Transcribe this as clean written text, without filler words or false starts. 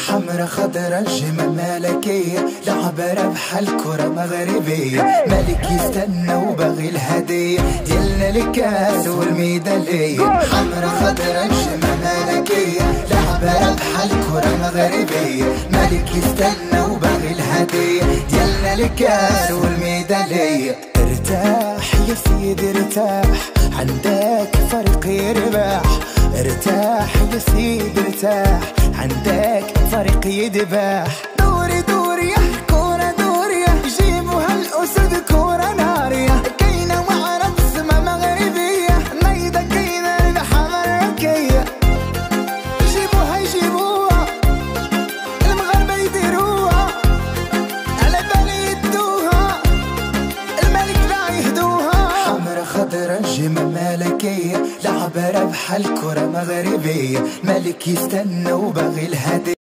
حمرا خضرا الجمة ملكية، لعبة ربح الكرة مغربية، ملك يستنى وباغي الهدية ديالنا الكاس والميدالية. حمرا خضرا الجمة ملكية، لعبة ربح الكرة مغربية، ملك يستنى وباغي الهدية ديالنا الكاس والميدالية. ارتاح يا سيدي ارتاح، عندك فريق يربح. ارتاح يا سيدي ارتاح، عندك فريق يدبح. دوري دوري يا كورة دوري، جيبوا هالأسد كورة نارية، كاينة معنا بسمة مغربية، ميدة كاينة الحمرا ركية. جيبوها يجيبوها المغاربة يديروها، على بالي يدوها الملك لا يهدوها. حمرا خضرا الجمة ملكية، لعبة ربح الكرة مغربية، ملك يستنى وباغي الهدية.